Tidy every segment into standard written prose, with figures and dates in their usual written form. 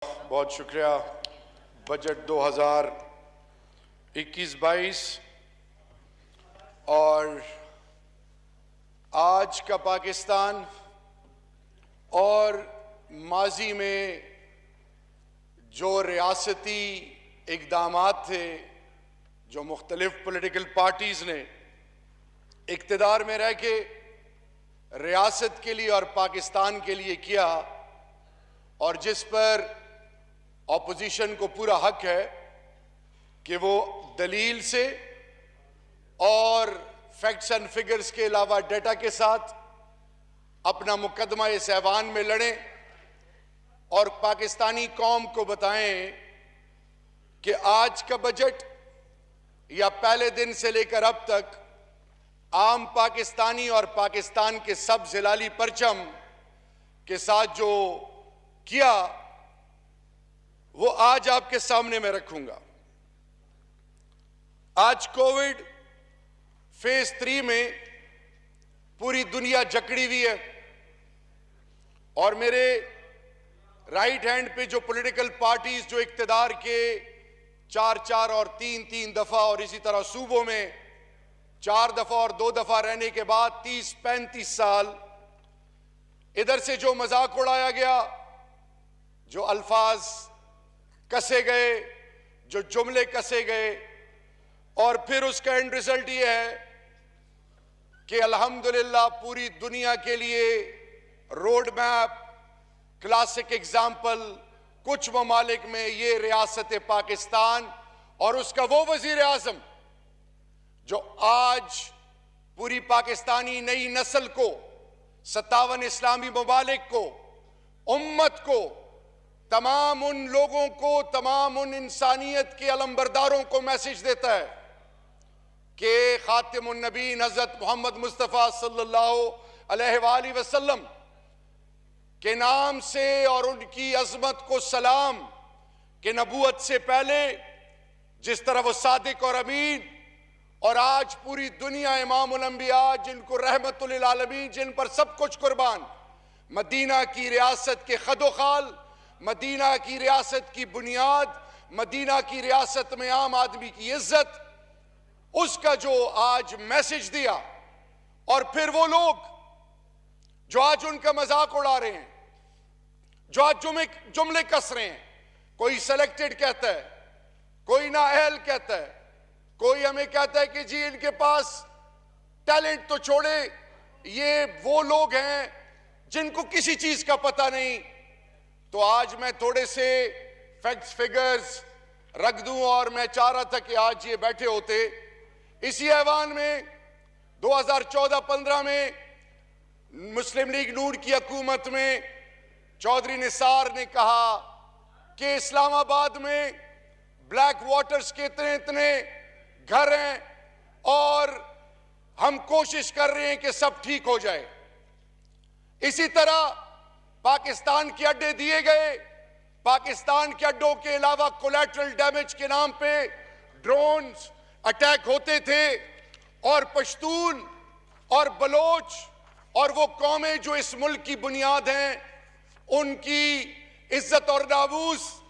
बहुत शुक्रिया। बजट 2021-22 और आज का पाकिस्तान और माजी में जो रियासती इक़दामात थे जो मुख्तलिफ पॉलिटिकल पार्टीज़ ने इक़्तिदार में रह के रियासत के लिए और पाकिस्तान के लिए किया, और जिस पर ऑपोजिशन को पूरा हक है कि वो दलील से और फैक्ट्स एंड फिगर्स के अलावा डेटा के साथ अपना मुकदमा इस ऐवान में लड़ें और पाकिस्तानी कौम को बताएं कि आज का बजट या पहले दिन से लेकर अब तक आम पाकिस्तानी और पाकिस्तान के सब जिलाली परचम के साथ जो किया वो आज आपके सामने मैं रखूंगा। आज कोविड फेज 3 में पूरी दुनिया जकड़ी हुई है और मेरे राइट हैंड पे जो पॉलिटिकल पार्टीज जो इक्तदार के 4-4 और 3-3 दफा और इसी तरह सूबों में 4 दफा और 2 दफा रहने के बाद 30-35 साल इधर से जो मजाक उड़ाया गया, जो अल्फाज कसे गए, जो जुमले कसे गए, और फिर उसका एंड रिजल्ट ये है कि अल्हम्दुलिल्लाह पूरी दुनिया के लिए रोड मैप, क्लासिक एग्जाम्पल कुछ ममालिक में ये रियासत पाकिस्तान और उसका वो वजीर आजम जो आज पूरी पाकिस्तानी नई नस्ल को, 57 इस्लामी ममालिक को, उम्मत को, तमाम उन लोगों को, तमाम उन इंसानियत के अलमबरदारों को मैसेज देता है कि खातिमुन नबीन हज़रत मोहम्मद मुस्तफ़ा सल्लल्लाहु अलैहि वसल्लम के नाम से और उनकी अजमत को सलाम कि नबूवत से पहले जिस तरह वो सादिक और अमीन, और आज पूरी दुनिया इमामुल अंबिया जिनको रहमतुल लिल आलमीन, जिन पर सब कुछ कुर्बान, मदीना की रियासत के खदोखाल, मदीना की रियासत की बुनियाद, मदीना की रियासत में आम आदमी की इज्जत, उसका जो आज मैसेज दिया। और फिर वो लोग जो आज उनका मजाक उड़ा रहे हैं, जो आज जुमले कस रहे हैं, कोई सेलेक्टेड कहता है, कोई नाअहल कहता है, कोई हमें कहता है कि जी इनके पास टैलेंट तो छोड़े, ये वो लोग हैं जिनको किसी चीज का पता नहीं। तो आज मैं थोड़े से फैक्ट्स फिगर्स रख दूं और मैं चाह रहा था कि आज ये बैठे होते इसी ऐवान में 2014-15 में मुस्लिम लीग नून की हुकूमत में चौधरी निसार ने कहा कि इस्लामाबाद में ब्लैक वाटर्स के इतने इतने घर हैं और हम कोशिश कर रहे हैं कि सब ठीक हो जाए। इसी तरह पाकिस्तान के अड्डे दिए गए, पाकिस्तान के अड्डों के अलावा कोलैटरल डैमेज के नाम पे ड्रोन्स अटैक होते थे, और पश्तून और बलोच और वो कौमें जो इस मुल्क की बुनियाद हैं, उनकी इज्जत और नामूस,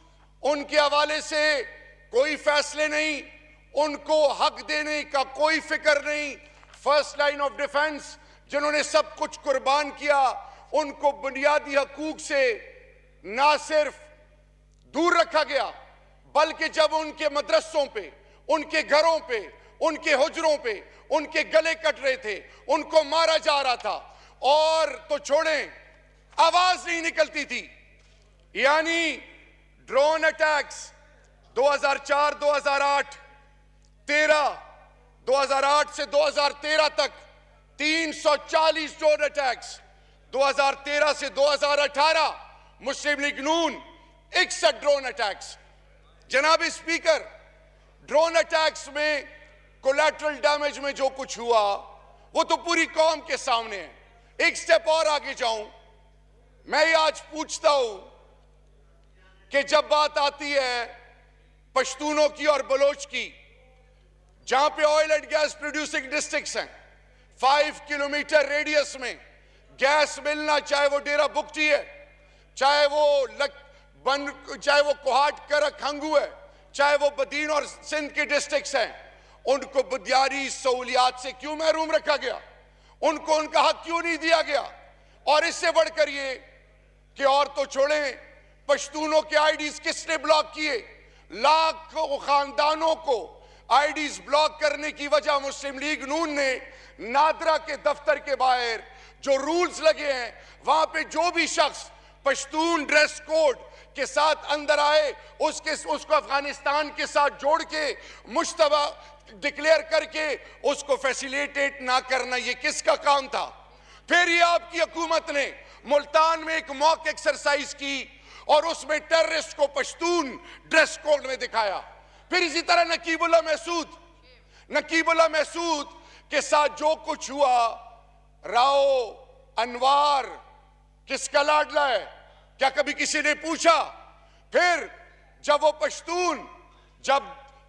उनके हवाले से कोई फैसले नहीं, उनको हक देने का कोई फिक्र नहीं। फर्स्ट लाइन ऑफ डिफेंस जिन्होंने सब कुछ कुर्बान किया, उनको बुनियादी हकूक से ना सिर्फ दूर रखा गया, बल्कि जब उनके मदरसों पे, उनके घरों पे, उनके हुजरों पे उनके गले कट रहे थे, उनको मारा जा रहा था, और तो छोड़ें आवाज नहीं निकलती थी। यानी ड्रोन अटैक्स 2004, 2008, 2008 से 2013 तक 340 ड्रोन अटैक्स, 2013 से 2018 मुस्लिम लीग नून 61 ड्रोन अटैक्स। जनाब स्पीकर, ड्रोन अटैक्स में कोलैटरल डैमेज में जो कुछ हुआ वो तो पूरी कौम के सामने है। एक स्टेप और आगे जाऊं, मैं ये आज पूछता हूं कि जब बात आती है पश्तूनों की और बलोच की, जहां पे oil and gas producing districts हैं, 5 किलोमीटर रेडियस में गैस मिलना, चाहे वो डेरा बुगटी है, चाहे वो चाहे वो कोहाट करक हंगू है, चाहे वो बदीन और सिंध के डिस्ट्रिक्ट्स हैं, उनको बुनियादी सहूलियात से क्यों महरूम रखा गया? उनको उनका हक क्यों नहीं दिया गया? और इससे बढ़कर ये कि और तो छोड़ें, पश्तूनों के आईडीज किसने ब्लॉक किए? लाखों खानदानों को आईडीज ब्लॉक करने की वजह मुस्लिम लीग नून ने नादरा के दफ्तर के बाहर जो रूल्स लगे हैं, वहां पे जो भी शख्स पश्तून ड्रेस कोड के साथ अंदर आए उसको अफगानिस्तान के साथ जोड़ के मुश्तबा डिक्लेयर करके उसको फैसिलिटेट ना करना, ये किसका काम था? फिर ये आपकी हुकूमत ने मुल्तान में एक मॉक एक्सरसाइज की और उसमें टेररिस्ट को पश्तून ड्रेस कोड में दिखाया। फिर इसी तरह नकीबुल्लाह महसूद के साथ जो कुछ हुआ, राओ अनवार किसका लाडला है? क्या कभी किसी ने पूछा? फिर जब वो पश्तून जब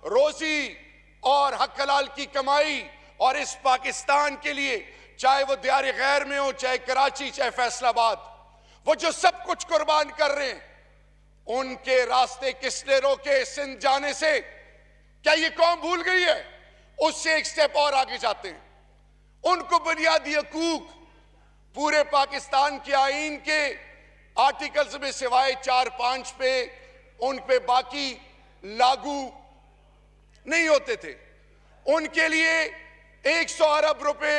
रोजी और हक हलाल की कमाई और इस पाकिस्तान के लिए, चाहे वो दियार गैर में हो, चाहे कराची, चाहे फैसलाबाद, वो जो सब कुछ कुर्बान कर रहे हैं, उनके रास्ते किसने रोके सिंध जाने से? क्या ये कौम भूल गई है? उससे एक स्टेप और आगे जाते हैं। उनको बुनियादी हकूक पूरे पाकिस्तान के आईन के आर्टिकल्स में सिवाय 4-5 पे उन पे बाकी लागू नहीं होते थे। उनके लिए 100 अरब रुपए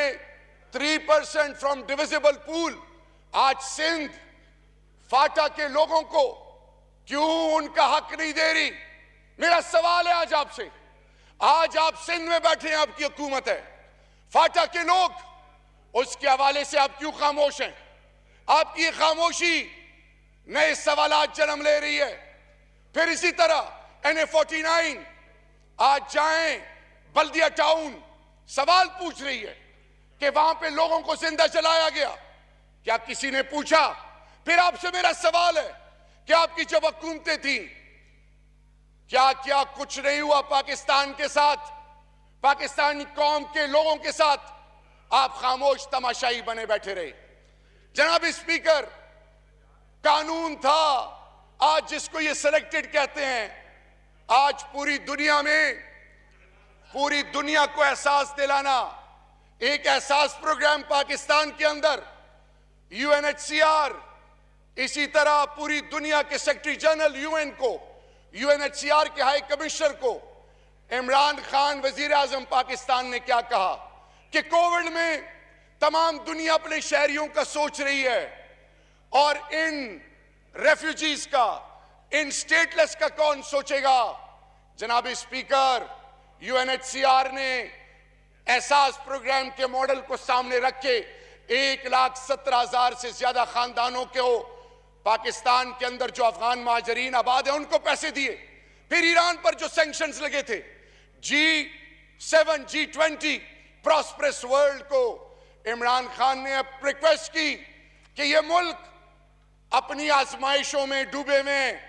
3% फ्रॉम डिविजिबल पूल, आज सिंध फाटा के लोगों को क्यों उनका हक नहीं दे रही? मेरा सवाल है आज आपसे। आज आप सिंध में बैठे हैं, आपकी हुकूमत है, फाटा के लोग, उसके हवाले से आप क्यों खामोश हैं? आपकी खामोशी नए सवालात जन्म ले रही है। फिर इसी तरह NA-49 आज जाएं बल्दिया टाउन, सवाल पूछ रही है कि वहां पे लोगों को जिंदा जलाया गया, क्या किसी ने पूछा? फिर आपसे मेरा सवाल है कि आपकी जब हुकूमतें थी, क्या कुछ नहीं हुआ पाकिस्तान के साथ, पाकिस्तानी कौम के लोगों के साथ? आप खामोश तमाशाई बने बैठे रहे। जनाब स्पीकर, कानून था आज जिसको ये सिलेक्टेड कहते हैं, आज पूरी दुनिया में पूरी दुनिया को एहसास दिलाना, एक एहसास प्रोग्राम पाकिस्तान के अंदर UNHCR, इसी तरह पूरी दुनिया के सेक्रेटरी जनरल UN को, UNHCR के हाई कमिश्नर को, इमरान खान वजीर आजम पाकिस्तान ने क्या कहा कि कोविड में तमाम दुनिया अपने शहरियों का सोच रही है और इन रेफ्यूजीज का, इन स्टेटलेस का कौन सोचेगा? जनाब स्पीकर, UNHCR ने एहसास प्रोग्राम के मॉडल को सामने रख के 1,17,000 से ज्यादा खानदानों को पाकिस्तान के अंदर जो अफगान महाजरीन आबाद है उनको पैसे दिए। फिर ईरान पर जो सैंक्शंस लगे थे, G7 G20 प्रॉस्परस वर्ल्ड को इमरान खान ने रिक्वेस्ट की कि ये मुल्क अपनी आजमाइशों में डूबे में,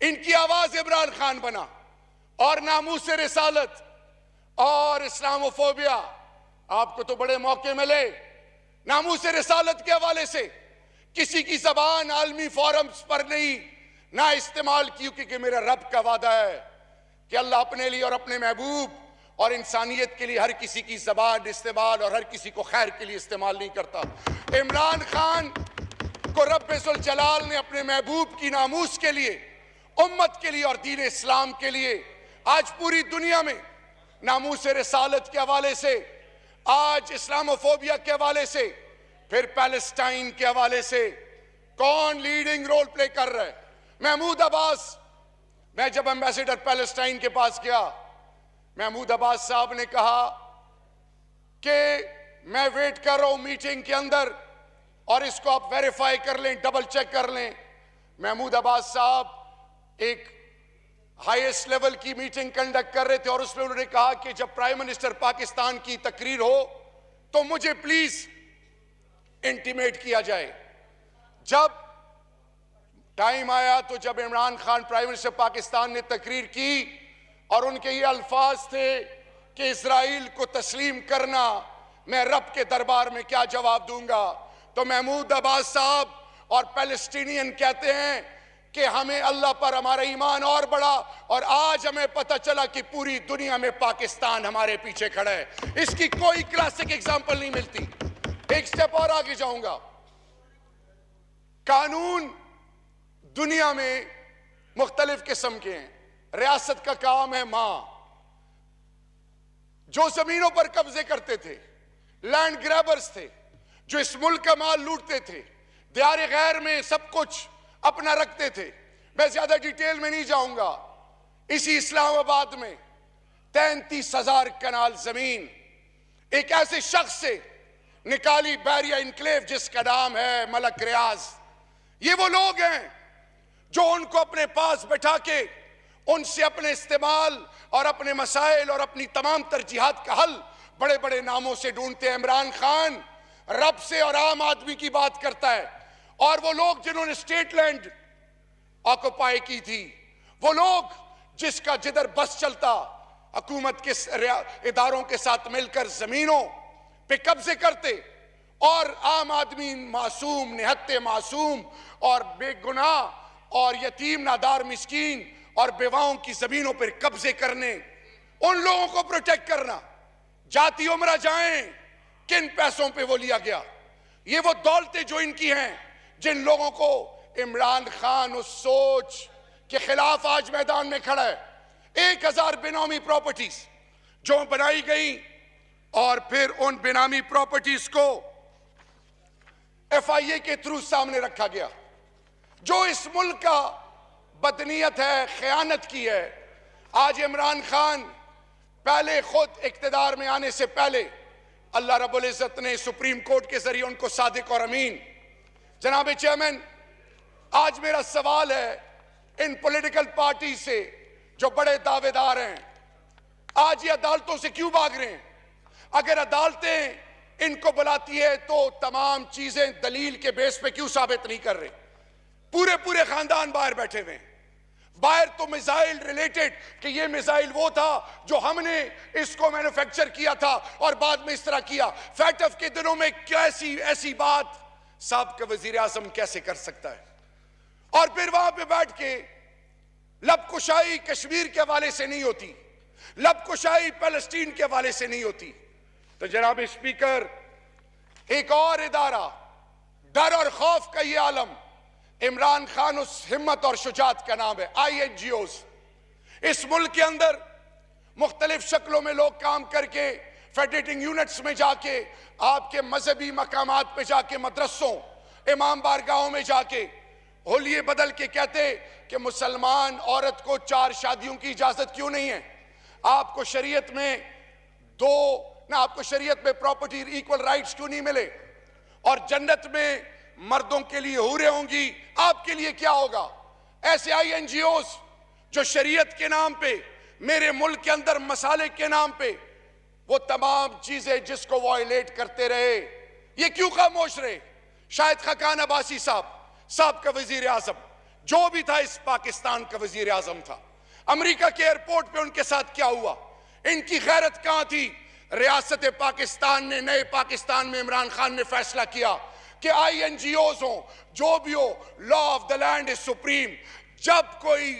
इनकी आवाज इमरान खान बना और नामूस रिसालत और इस्लामोफोबिया, आपको तो बड़े मौके मिले नामूस रिसालत के हवाले से किसी की जबान आलमी फोरम्स पर नहीं ना इस्तेमाल की, क्योंकि मेरा रब का वादा है कि अल्लाह अपने लिए और अपने महबूब और इंसानियत के लिए हर किसी की जबान इस्तेमाल और हर किसी को खैर के लिए इस्तेमाल नहीं करता। इमरान खान को रब्बुल जलाल ने अपने महबूब की नामूस के लिए, उम्मत के लिए और दीन इस्लाम के लिए आज पूरी दुनिया में नामूस रिसालत के हवाले से, आज इस्लामोफोबिया के हवाले से, फिर पैलेस्टाइन के हवाले से कौन लीडिंग रोल प्ले कर रहा है? महमूद अब्बास। मैं जब एम्बेसडर पैलेस्टाइन के पास गया, महमूद अब्बास साहब ने कहा कि मैं वेट कर रहा हूं मीटिंग के अंदर और इसको आप वेरीफाई कर लें, डबल चेक कर लें। महमूद अब्बास साहब एक हाईएस्ट लेवल की मीटिंग कंडक्ट कर रहे थे और उसमें उन्होंने कहा कि जब प्राइम मिनिस्टर पाकिस्तान की तकरीर हो तो मुझे प्लीज इंटीमेट किया जाए। जब टाइम आया तो जब इमरान खान प्राइम मिनिस्टर पाकिस्तान ने तकरीर की और उनके ये अल्फाज थे कि इजराइल को तस्लीम करना, मैं रब के दरबार में क्या जवाब दूंगा, तो महमूद अब्बास साहब और पैलेस्टीनियन कहते हैं कि हमें अल्लाह पर हमारा ईमान और बढ़ा, और आज हमें पता चला कि पूरी दुनिया में पाकिस्तान हमारे पीछे खड़ा है। इसकी कोई क्लासिक एग्जाम्पल नहीं मिलती। एक स्टेप और आगे जाऊंगा। कानून दुनिया में मुख्तलिफ किस्म के हैं। रियासत का काम है मां, जो जमीनों पर कब्जे करते थे, लैंड ग्रैबर्स थे, जो इस मुल्क का माल लूटते थे, दियार गैर में सब कुछ अपना रखते थे। मैं ज्यादा डिटेल में नहीं जाऊंगा। इसी इस्लामाबाद में 33,000 कनाल जमीन एक ऐसे शख्स से निकाली, बैरिया इनक्लेव, जिसका नाम है मलक रियाज। ये वो लोग हैं जो उनको अपने पास बैठा के उनसे अपने इस्तेमाल और अपने मसाइल और अपनी तमाम तरजीहात का हल बड़े बड़े नामों से ढूंढते हैं। इमरान खान रब से और आम आदमी की बात करता है, और वो लोग जिन्होंने स्टेट लैंड ऑक्युपाई की थी, वो लोग जिसका जिधर बस चलता हुकूमत के इदारों के साथ मिलकर जमीनों पे कब्जे करते, और आम आदमी मासूम, निहत्ते मासूम और बेगुनाह और यतीम नादार मिस्कीन और बेवाओं की जमीनों पर कब्जे करने, उन लोगों को प्रोटेक्ट करना। जाती उमरा जाएं, किन पैसों पे वो लिया गया। ये वो दौलतें जो इनकी हैं, जिन लोगों को इमरान खान उस सोच के खिलाफ आज मैदान में खड़ा है। 1000 बेनामी प्रॉपर्टीज जो बनाई गई, और फिर उन बेनामी प्रॉपर्टीज को FIA के थ्रू सामने रखा गया। जो इस मुल्क का बदनीयत है, खयानत की है। आज इमरान खान पहले खुद इख्तिदार में आने से पहले अल्लाह रब्बुल इज्जत ने सुप्रीम कोर्ट के जरिए उनको सादिक और अमीन। जनाब चेयरमैन, आज मेरा सवाल है इन पॉलिटिकल पार्टी से जो बड़े दावेदार हैं, आज ये अदालतों से क्यों भाग रहे हैं? अगर अदालतें इनको बुलाती है तो तमाम चीजें दलील के बेस पे क्यों साबित नहीं कर रहे? पूरे पूरे खानदान बाहर बैठे हुए हैं। बाहर तो मिसाइल रिलेटेड कि ये मिसाइल वो था जो हमने इसको मैन्युफैक्चर किया था और बाद में इस तरह किया। फैटफ के दिनों में कैसी ऐसी बात साहब का वजीर आजम कैसे कर सकता है? और फिर वहां पे बैठ के लबकुशाई कश्मीर के हवाले से नहीं होती, लबकुशाई पैलेस्टीन के हवाले से नहीं होती। तो जनाब स्पीकर, एक और इदारा, डर और खौफ का ये आलम, इमरान खान उस हिम्मत और शुजात का नाम है INGOs। इस मुल्क के अंदर मुख्तलिफ शक्लों में लोग काम करके फेडरेटिंग यूनिट्स में जाके, आपके मजहबी मकामात पे जाके, मदरसों, इमाम बारगाहों में जाके होलिये बदल के कहते कि मुसलमान औरत को 4 शादियों की इजाजत क्यों नहीं है? आपको शरीयत में आपको शरीयत में प्रॉपर्टी इक्वल राइट्स क्यों नहीं मिले? और जन्नत में मर्दों के लिए हूरें होंगी, आपके लिए क्या होगा? ऐसे INGOs जो शरीयत के नाम पे, मेरे मुल्क के अंदर मसाले के नाम पे वो तमाम चीजें जिसको वायलेट करते रहे, ये क्यों खामोश रहे? शायद खकान अब्बासी साहब का वजीर आजम, जो भी था इस पाकिस्तान का वजीर आजम था, अमेरिका के एयरपोर्ट पे उनके साथ क्या हुआ? इनकी गैरत कहां थी? रियासत पाकिस्तान ने, नए पाकिस्तान में इमरान खान ने फैसला किया कि INGOs हो, जो भी हो, law of the land is supreme. जब कोई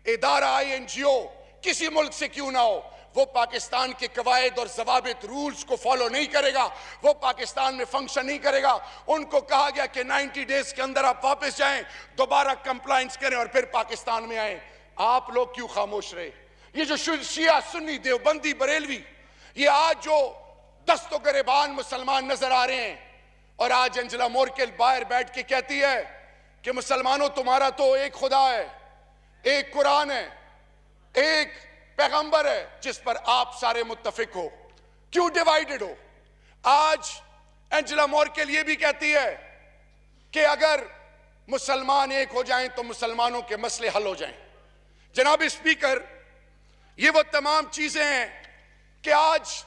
इदारा INGO किसी मुल्क से क्यों ना हो, वो पाकिस्तान के कवायद और जवाबित रूल्स को फॉलो नहीं करेगा, वो पाकिस्तान में फंक्शन नहीं करेगा। उनको कहा गया कि 90 डेज के अंदर आप वापस जाएं, दोबारा कंप्लायंस करें और फिर पाकिस्तान में आए। आप लोग क्यों खामोश रहे? ये जो शिया सुन्नी देवबंदी बरेलवी, ये आज जो दस्तो गरेबान मुसलमान नजर आ रहे हैं, और आज एंजेला मर्केल बाहर बैठ के कहती है कि मुसलमानों तुम्हारा तो एक खुदा है, एक कुरान है, एक पैगंबर है जिस पर आप सारे मुत्तफिक हो, क्यों डिवाइडेड हो? आज एंजेला मर्केल ये भी कहती है कि अगर मुसलमान एक हो जाएं तो मुसलमानों के मसले हल हो जाएं। जनाब स्पीकर, ये वो तमाम चीजें हैं कि आज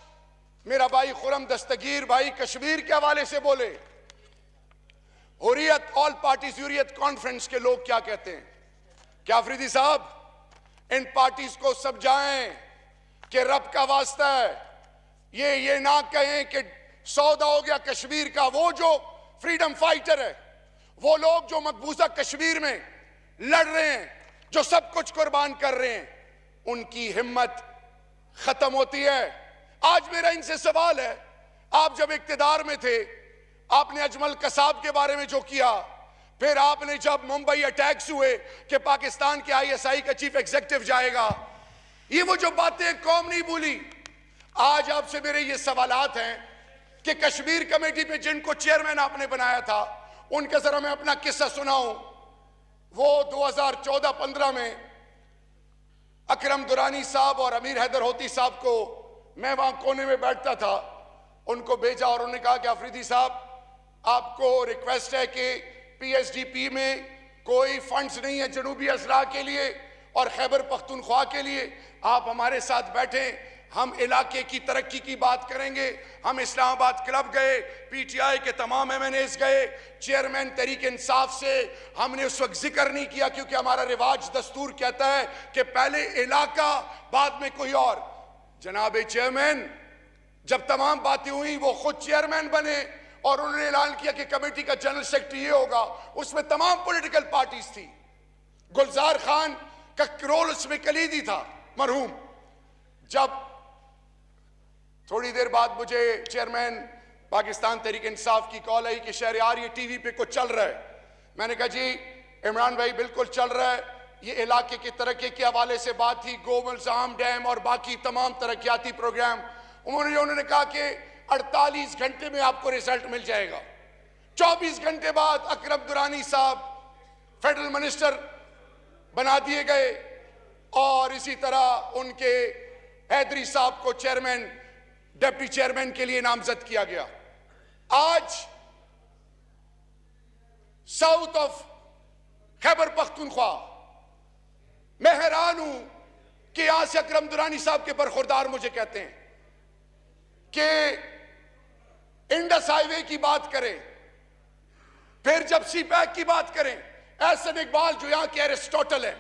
मेरा भाई खुरम दस्तगीर भाई कश्मीर के हवाले से बोले, Hurriyat all parties Hurriyat conference के लोग क्या कहते हैं? क्या अफरीदी साहब, इन पार्टीज को समझाएं कि रब का वास्ता है, ये ना कहें कि सौदा हो गया कश्मीर का। वो जो फ्रीडम फाइटर है, वो लोग जो मकबूजा कश्मीर में लड़ रहे हैं, जो सब कुछ कुर्बान कर रहे हैं, उनकी हिम्मत खत्म होती है। आज मेरा इनसे सवाल है, आप जब इक्तिदार में थे, आपने अजमल कसाब के बारे में जो किया, फिर आपने जब मुंबई अटैक्स हुए कि पाकिस्तान के ISI का चीफ एग्जीक्यूटिव जाएगा, ये वो जो बातें कौम नहीं भूली। आज आपसे मेरे ये सवालात हैं कि कश्मीर कमेटी पे जिनको चेयरमैन आपने बनाया था, उनके जरा मैं अपना किस्सा सुनाऊं। वो 2014-15 में अकरम दुरानी साहब और अमीर हैदर होती साहब को, मैं वहां कोने में बैठता था, उनको भेजा और उन्होंने कहा कि अफरीदी साहब, आपको रिक्वेस्ट है कि PSDP में कोई फंड्स नहीं है जनूबी अजला के लिए और खैबर पख्तूनख्वा के लिए, आप हमारे साथ बैठें, हम इलाके की तरक्की की बात करेंगे। हम इस्लामाबाद क्लब गए, PTI के तमाम MNAs गए, चेयरमैन तहरीक इंसाफ से हमने उस वक्त जिक्र नहीं किया, क्योंकि हमारा रिवाज दस्तूर कहता है कि पहले इलाका बाद में कोई और। जनाब चेयरमैन, जब तमाम बातें हुई, वो खुद चेयरमैन बने और उन्होंने ऐलान किया कि कमेटी का जनरल सेक्रेटरी ये होगा। उसमें तमाम पॉलिटिकल पार्टीज थी। गुलजार खान का रोल उसमें कलीदी था, मरहूम। जब थोड़ी देर बाद मुझे चेयरमैन पाकिस्तान तहरीक इंसाफ की कॉल आई कि शहरयार ये TV पे कुछ चल रहा है। मैंने कहा जी इमरान भाई बिल्कुल चल रहा है, ये इलाके की तरक्की के हवाले से बात थी, गोमलजाम डैम और बाकी तमाम तरक्याती प्रोग्राम। उन्होंने कहा कि 48 घंटे में आपको रिजल्ट मिल जाएगा। 24 घंटे बाद अकरम दुरानी साहब फेडरल मिनिस्टर बना दिए गए और इसी तरह उनके हैदरी साहब को चेयरमैन, डिप्टी चेयरमैन के लिए नामजद किया गया। आज साउथ ऑफ खैबर पख्तूनख्वा, मैं हैरान हूं कि यहां से अकरम दुरानी साहब के बरखुरदार मुझे कहते हैं कि इंडस हाईवे की बात करें, फिर जब CPEC की बात करें, एहसन इकबाल जो यहां के एरिस्टोटल है,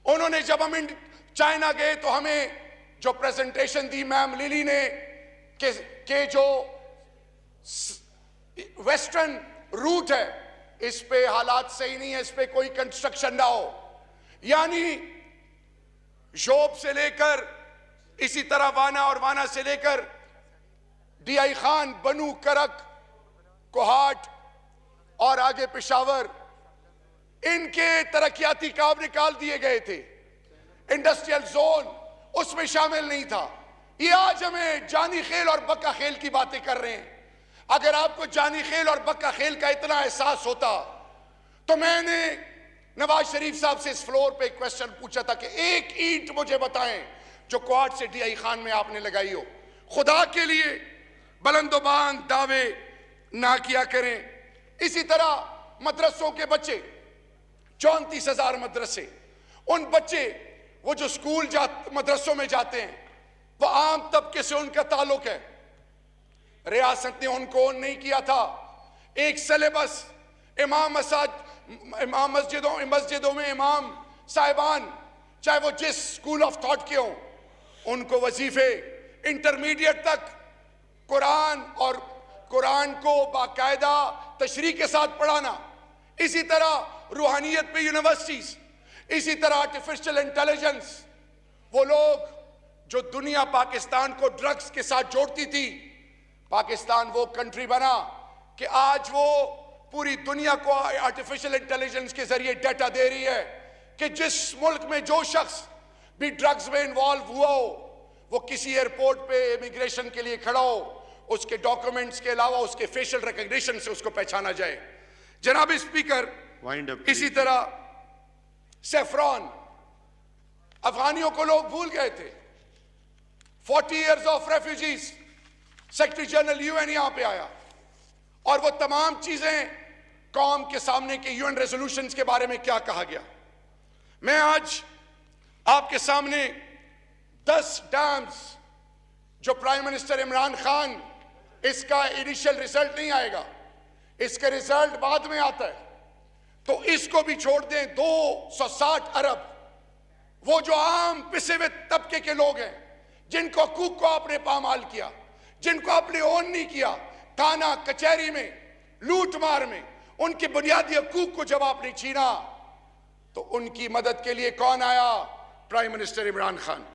उन्होंने जब हम चाइना गए तो हमें जो प्रेजेंटेशन दी मैम लिली ने कि जो वेस्टर्न रूट है इस पे हालात सही नहीं है, इस पे कोई कंस्ट्रक्शन ना हो। यानी शोब से लेकर इसी तरह वाना और वाना से लेकर DI खान, बनू, करक, कोहाट और आगे पेशावर, इनके तरक्याती काम निकाल दिए गए थे। इंडस्ट्रियल जोन उसमें शामिल नहीं था। ये आज हमें जानी खेल और बक्का खेल की बातें कर रहे हैं। अगर आपको जानी खेल और बक्का खेल का इतना एहसास होता तो मैंने नवाज शरीफ साहब से इस फ्लोर पे क्वेश्चन पूछा था कि एक ईंट मुझे बताएं जो क्वाड से DI खान में आपने लगाई हो। खुदा के लिए बुलंदोबान दावे ना किया करें। इसी तरह मदरसों के बच्चे, 34,000 मदरसे, उन बच्चे वो जो स्कूल मदरसों में जाते हैं, वो आम तबके से उनका ताल्लुक है। रियासत ने उनको नहीं किया था। एक सिलेबस, इमाम मस्जिदों में इमाम साहिबान, चाहे वो जिस स्कूल ऑफ थॉट के हों, उनको वजीफे इंटरमीडिएट तक कुरान और कुरान को बाकायदा तशरीह के साथ पढ़ाना। इसी तरह रूहानियत पे यूनिवर्सिटीज, इसी तरह आर्टिफिशियल इंटेलिजेंस। वो लोग जो दुनिया पाकिस्तान को ड्रग्स के साथ जोड़ती थी, पाकिस्तान वो कंट्री बना कि आज वो पूरी दुनिया को आर्टिफिशियल इंटेलिजेंस के जरिए डाटा दे रही है कि जिस मुल्क में जो शख्स भी ड्रग्स में इन्वॉल्व हुआ हो, वो किसी एयरपोर्ट पे इमिग्रेशन के लिए खड़ा हो, उसके डॉक्यूमेंट्स के अलावा उसके फेशियल रिकग्निशन से उसको पहचाना जाए। जनाब स्पीकर, इसी तरह सेफ्रॉन, अफगानियों को लोग भूल गए थे। 40 years of refugees, secretary general UN यहां पे आया और वो तमाम चीजें कौम के सामने के UN रेजोल्यूशंस के बारे में क्या कहा गया। मैं आज आपके सामने 10 डैम्स जो प्राइम मिनिस्टर इमरान खान, इसका इनिशियल रिजल्ट नहीं आएगा, इसका रिजल्ट बाद में आता है, तो इसको भी छोड़ दें। 260 अरब वो जो आम पिसे हुए तबके के लोग हैं, जिनको हकूक को आपने पामाल किया, जिनको आपने ओन नहीं किया, थाना कचहरी में लूट मार में उनके बुनियादी हकूक को जब आपने छीना, तो उनकी मदद के लिए कौन आया? Prime minister Imran Khan.